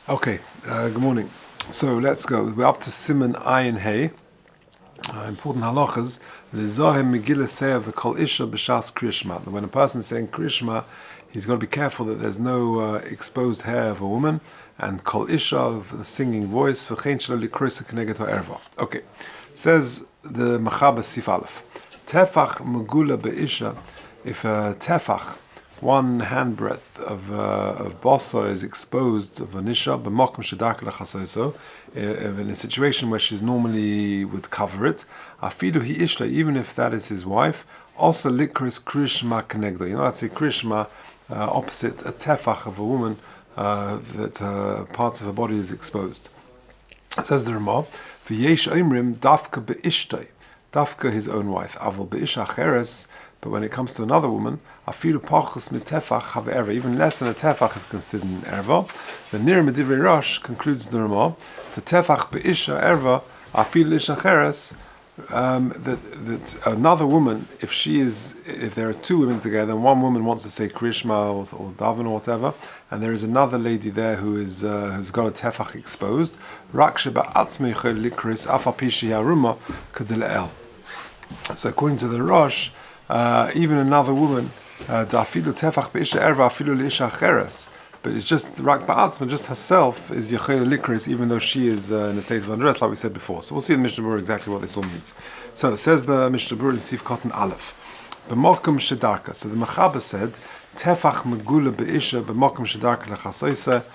Okay, good morning. So let's go. We're up to Siman Ayin Hey. Important halachas. Lezohem Megillah Seah v'Kol Isha b'Shas Krishma. When a person is saying Krishma, he's got to be careful that there's no exposed hair of a woman, and Kol Isha of the singing voice. V'chein shelo likrosa k'neged ha'erva. Okay, says the Machaba Sif Aleph. Tefach Megula be'Isha. If a tefach, one handbreadth of basa is exposed of anisha b'makom shedarka lechasoso, in a situation where she's normally would cover it. Afidu hi ishla, even if that is his wife. Also likris krishma kenegdo. You know, let's say krishma opposite a tefach of a woman that parts of her body is exposed. Says the Ramah, v'yesh oimrim dafka be'ishtay, dafka his own wife. Avol be'isha cheres. But when it comes to another woman, afilu pachus mitefach have erva, even less than a tefach is considered an erva. The Nir Medivrei Rosh concludes the Ramah, the tefach be'isha erva afilu isha cheres, that another woman, if there are two women together, and one woman wants to say krishma or daven or whatever, and there is another lady there who's got a tefach exposed, rak sheba'atzmei chol likris afa pishi haruma kedele'el. So according to the Rosh, even another woman, da'afilu tefach be'isha erva afilu le'isha cheres, but it's just rak ba'atzma, just herself is yachel likris, even though she is in a state of undress, like we said before. So we'll see in the Mishnah Berurah exactly what this all means. So it says the Mishnah Berurah in Sif Cotton Aleph, b'mokum shedarka. So the Machaba said tefach megula be'isha b'mokum shedarka lechasoisa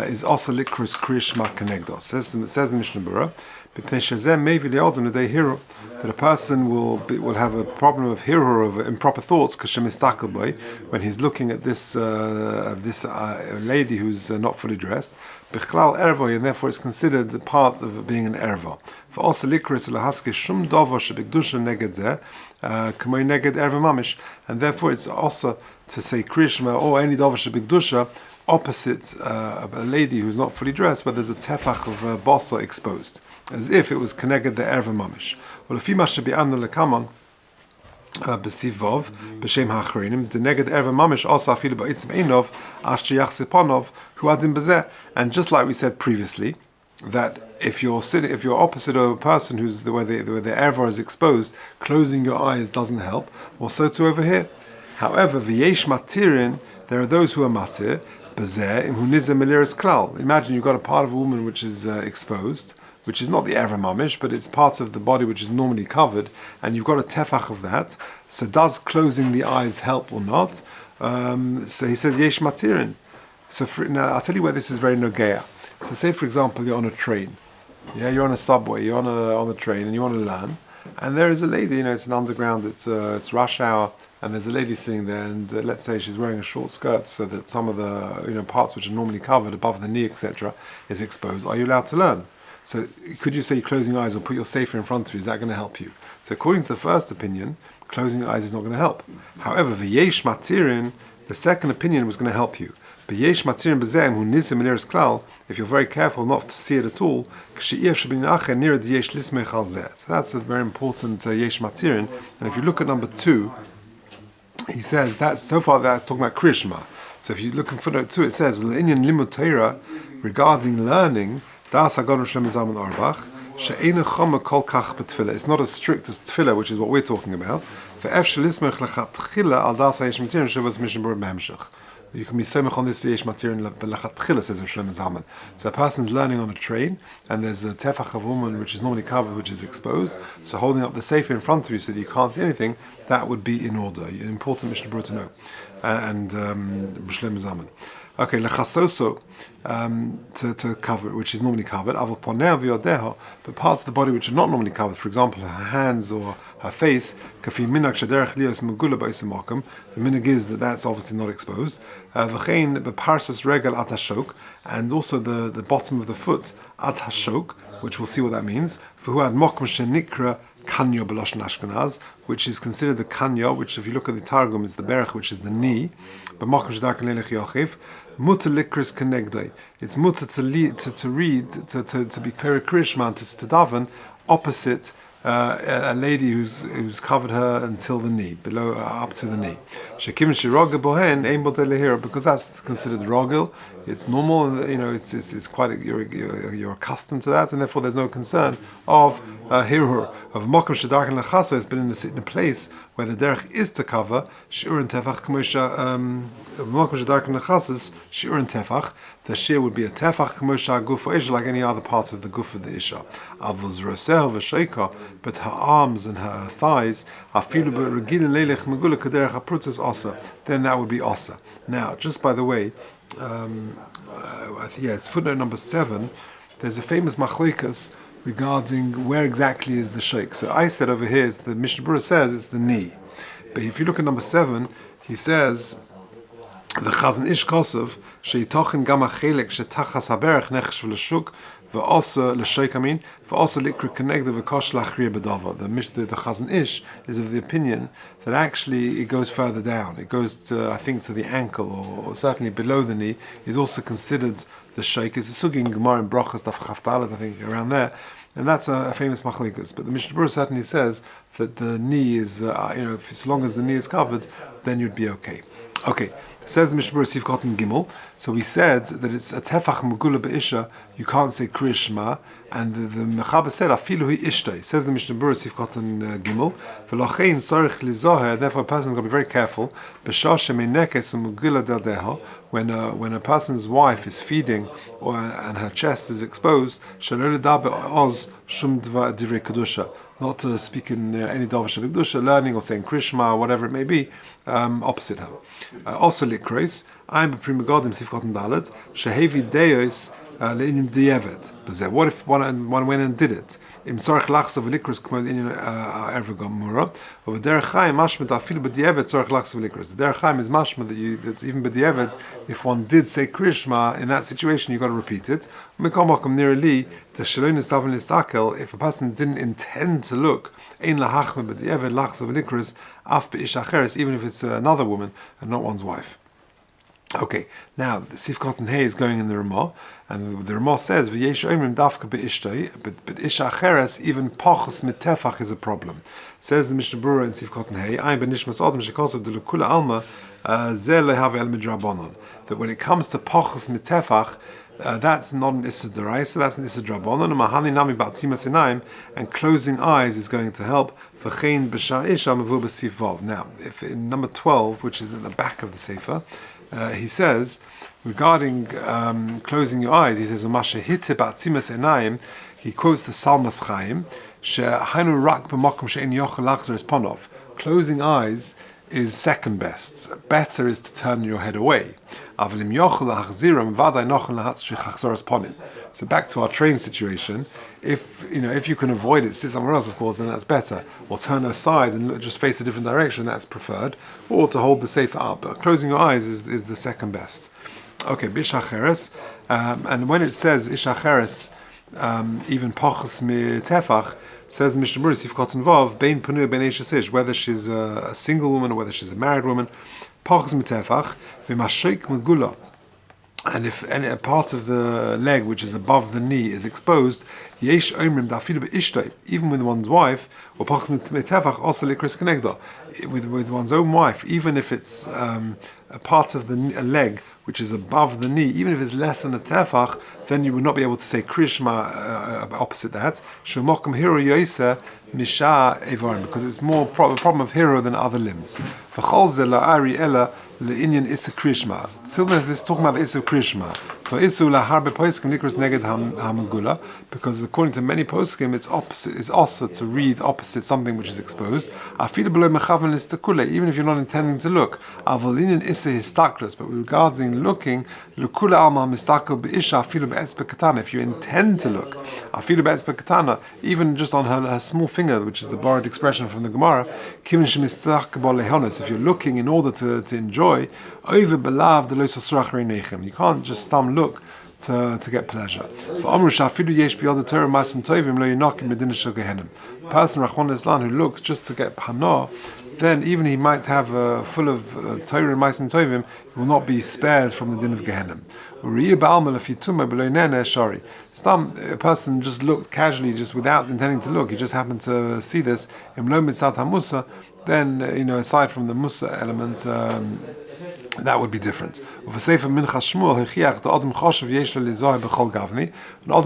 is also likris krishma kenegdo. Says the Mishnah Berurah, that a person will have a problem of hirur, of improper thoughts, when he's looking at this lady who's not fully dressed, and therefore it's considered part of being an erva. And therefore it's also to say krishma or any davar shebigdusha opposite a lady who's not fully dressed, but there's a tefach of basa exposed, as if it was connected the erva mamish. Well, if you must be anu lekaman besivov b'shem ha'achreinim, the neged erva mamish also afilu ba'itzim einov asher yachsipanov huadim bezeh. And just like we said previously, that if you're opposite of a person where the erva is exposed, closing your eyes doesn't help. Well, so too over here. However, v'yesh matirin, there are those who are matir bezeh im hunizem meliris klal. Imagine you've got a part of a woman which is exposed, which is not the erva mamish, but it's part of the body which is normally covered, and you've got a tefach of that. So does closing the eyes help or not? So he says yesh matirin. So now I'll tell you where this is very nogea. So say for example you're on a train, you're on a subway, you're on the train, and you want to learn, and there is a lady. It's an underground, it's rush hour, and there's a lady sitting there, and let's say she's wearing a short skirt, so that some of the parts which are normally covered above the knee, etc., is exposed. Are you allowed to learn? So could you say closing your eyes or put your sefer in front of you? Is that going to help you? So according to the first opinion, closing your eyes is not going to help. However, v'yesh matirin, the second opinion, was going to help you. V'yesh matirin b'zem hu nizem meliris klal, if you're very careful not to see it at all, k'she'iev shebin acher nira d'yesh lismech al zeh. So that's a very important yesh matirin. And if you look at number 2, he says that so far that's talking about krishma. So if you look in footnote 2, it says l'inyan limud Torah, regarding learning. It's not as strict as tefillah, which is what we're talking about. You can be somech on this yesh material lechatchila, says Shlomo Zalman. So a person's learning on a train, and there's a tefach of a woman which is normally covered, which is exposed. So holding up the sefer in front of you so that you can't see anything, that would be in order. An important Mishnah Berurah to know. And Shlomo Zalman. Okay, lechasoso, to cover it, which is normally covered. Avol poneh v'yodeha, but parts of the body which are not normally covered, for example, her hands or her face, kafi minag shaderech lios megula b'isem makom. The minag is that that's obviously not exposed. V'chein beparsas regel at hashok, and also the bottom of the foot at hashok, which we'll see what that means. V'hu ad makom shenikra kanyo b'loshen Ashkenaz, which is considered the kanyo, which if you look at the Targum is the berach, which is the knee. But makom shedarka leilech yochiv. Mutter likris kenegdoi. It's mutter to read, to be krishma, to daven opposite a lady who's covered her until the knee, below up to the knee. Because that's considered rogel. It's normal, and it's quite you're accustomed to that, and therefore there's no concern of hirur of mokum shedark and lechaso. It's been in a place where the derech is to cover shiur and tefach k'mosha mokum shedark and lechasas shiur and tefach. The shear would be a tefach k'mosha guf isha, like any other part of the guf of the isha. Avuz roseh v'sheika, but her arms and her thighs afilu be'regilin leilech megula k'derech haprutzos osa. Then that would be osa. Now, just by the way. It's footnote number 7. There's a famous machlokas regarding where exactly is the sheikh. So I said over here, the Mishnah Berurah says it's the knee. But if you look at number 7, he says, the Chazon Ish Kosov, sheitochin gam hachelek shetachas haberach nechesh v'leshuk, v'osa l'sheik v'osa likri kenegda v'kosh lachriya b'dava. The Chazon Ish is of the opinion that actually it goes further down. It goes to, I think, to the ankle, or certainly below the knee, is also considered the sheik. It's a sugi in Gemara and Brachas Daf Chaftalet, I think, around there. And that's a famous machlokas. But the Mishnah Berurah certainly says that the knee is, as long as the knee is covered, then you'd be okay. Okay. Says the Mishnah Berurah Sif Cotton Gimel. So we said that it's a tefach megula be'isha. You can't say Kriya Shema, and the Mechaber said afilu hi ishtay. Says the Mishnah Berurah Sif Cotton Gimel. V'lochein tzarich lizoher. Therefore, a person's got to be very careful. B'shah shemeinekes megula del deho. When a person's wife is feeding, and her chest is exposed, shelo ledaber oz shum divrei kedusha. Not to speak in any Dovish of Kedusha, learning or saying Krishma, or whatever it may be, opposite her. Also, Likros, I'm a prima godim Sifkot Dalet, Shehevi Deos Leinin Dievet. What if one went and did it? Im Sorach Lachsa Velikros Kmod in Ervagomura, over Derech Chaim, Mashmat Afilu B'Dievet Sorach Lachsa Velikros. The Derech Chaim is Mashmat that even B'Dievet, if one did say Krishma, in that situation you've got to repeat it. If a person didn't intend to look, even if it's another woman and not one's wife. Okay, now the Sif Cotton Hay is going in the Ramah, and the Ramah says, "V'yesh omrim dafka be'ishtay," but isha acheres, even pachos mitefach is a problem. Says the Mishnah Berurah in Sif Cotton Hay, "Ein benishmas adam shekosov de lekula alma ze lehav el midrabanon." That when it comes to pachos mitefach, that's not an Issa D'Oraisa, that's an Issa D'Rabbanan. Mahani Nami Ba'tzima Sinaim, and closing eyes is going to help. V'chein b'sha isha mevur b'sif vav. Now, if in number 12, which is in the back of the Sefer, he says, regarding closing your eyes, he says, U'masha hitte ba'tzima Sinaim, he quotes the Salmas Chaim, she'hainu rak b'makom she'en yochel lachzer es ponov. Closing eyes is second best. Better is to turn your head away. So back to our train situation. If you can avoid it, sit somewhere else, of course, then that's better. Or turn aside and just face a different direction, that's preferred. Or to hold the sefer up. But closing your eyes is the second best. Okay, bishacheres. And when it says ishacheres, even pachas mi tefach, says the Mishnah Berurah Sif Cotton Vav, bein panu bein eishasish, whether she's a single woman or whether she's a married woman, pachas mitefach v'masheik megula, and if a part of the leg which is above the knee is exposed, yesh omrim dafilu be'ishtay, even with one's wife, or pachas mitefach also likris kenegda, with one's own wife, even if it's a part of the leg which is above the knee, even if it's less than a tefach, then you would not be able to say krishma opposite that. Shemokum hiro yoisa misha evarim, because it's more a problem of hiro than other limbs. V'chol ze la'ari ela le'inyan isa krishma. Still, this is talking about the isa krishma. So isu laharbe poskim nikros neged hamagula, because according to many poskim, it's opposite. It's also to read opposite something which is exposed. Afilu below mechaven listakule, even if you're not intending to look. Avolinin isa histakros, but regarding looking, lukula alma mistakel be'isha afilu be'etzbe katana. If you intend to look, afilu be'etzbe katana, even just on her small finger, which is the borrowed expression from the Gemara, kivin shemistakbol lehonos. If you're looking in order to enjoy, over belav the lois surach reinechem. You can't just look to get pleasure. For Amru shafidu yesh biyad Torah masim tovim lo yinakim medina shel gehenim. Person Rachmana litzlan who looks just to get hana, then even he might have full of Torah and Ma'asim Tovim, he will not be spared from the din of Gehenna. A person just looked casually, just without intending to look, he just happened to see this, then, aside from the Musa element, that would be different. An Adam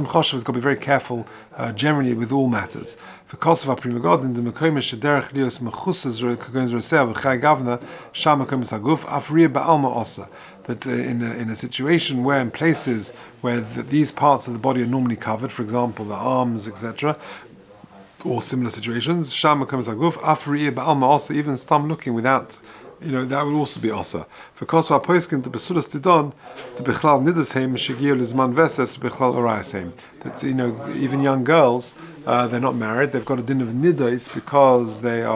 Choshev has got to be very careful generally with all matters. That in a situation where in places where these parts of the body are normally covered, for example the arms, etc., or similar situations, even stam looking without, that would also be osa. For kosva poiskim to besudas tidon to bechlal nidasheim shegiyul izman veses bechlal orayasheim. That's even young girls, they're not married, they've got a din of nidas because they've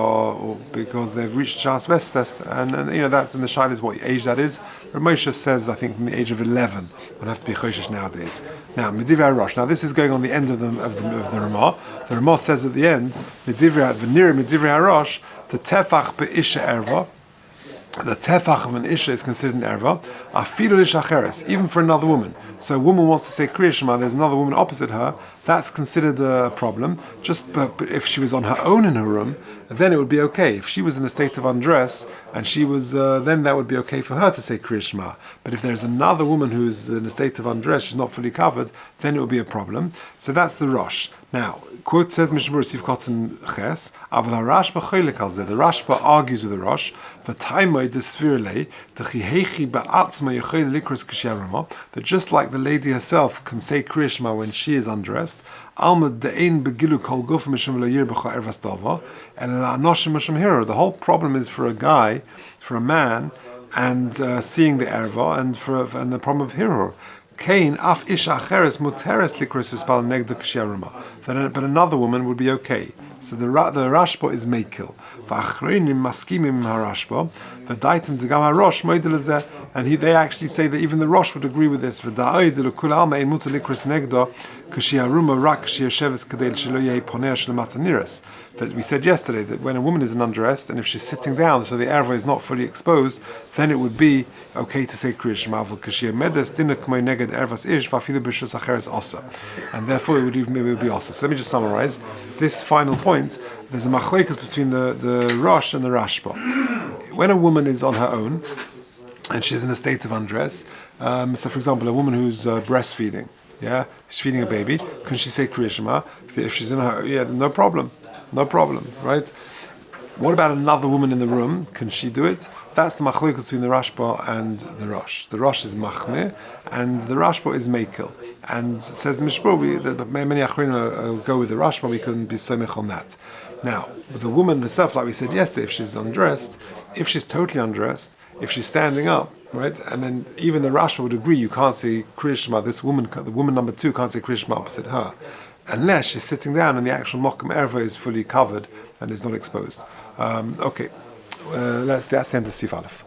reached shas vestes, and that's in the shayla is what age that is. Ramosha says I think from the age of 11 would have to be choshesh nowadays. Now Medivrei Rosh. Now this is going on the end of the Ramah. The Ramah says at the end Medivrei Rosh the tefach be'isha erva. The tefach of an isha is considered an erva. Afilu lishacheres, even for another woman. So a woman wants to say Kriya Shema, there's another woman opposite her, that's considered a problem. But if she was on her own in her room, then it would be okay. If she was in a state of undress and she was, then that would be okay for her to say Kriya Shema. But if there's another woman who's in a state of undress, she's not fully covered, then it would be a problem. So that's the Rosh. Now, quote says Mishnah Sif Kotzen Ches, Aval HaRashba Choylek Al Zeh. The Rashba argues with the Rosh. V'taimai desvirlei t'chihechi ba'atzma yechoy likros k'sherama. That just like the lady herself can say Kriya Shema when she is undressed, Alma de'ein begilu kol guf mishum le'yir b'cha ervas dova, and la'anoshim mishum hiro. The whole problem is for a man, and seeing the erva, and the problem of hiro. Kain af isha acheres muteres likros uspal negda k'sherama. But another woman would be okay. So the Rashba is meikil. V'achreinim maskimim harashba. V'daitim degam harosh moedel lezeh. And they actually say that even the Rosh would agree with this. V'da'oi de l'kul alma ein muter likros negda k'shiaruma rak k'shiasheves kadel shelo yehi poneh shlemataniris. That we said yesterday, that when a woman is in undressed and if she's sitting down, so the erva is not fully exposed, then it would be okay to say Kriya Shema. And therefore it would be also. So let me just summarize this final point. There's a machlekes between the Rosh and the Rashba. When a woman is on her own and she's in a state of undress, so for example, a woman who's breastfeeding, she's feeding a baby, can she say Kriya Shema? If she's in her, no problem, right? What about another woman in the room? Can she do it? That's the machlokes between the Rashba and the Rosh. The Rosh is machmir, and the Rashba is meikil. And says the Mishpur, that many achronim go with the Rashba, we can be somech on that. Now, with the woman herself, like we said yesterday, if she's undressed, if she's totally undressed, if she's standing up, right, and then even the Rashba would agree, you can't say Kriya Shema, the woman number 2 can't say Kriya Shema opposite her, unless she's sitting down and the actual Mokum Erva is fully covered and is not exposed. That's the end of Sif Aleph.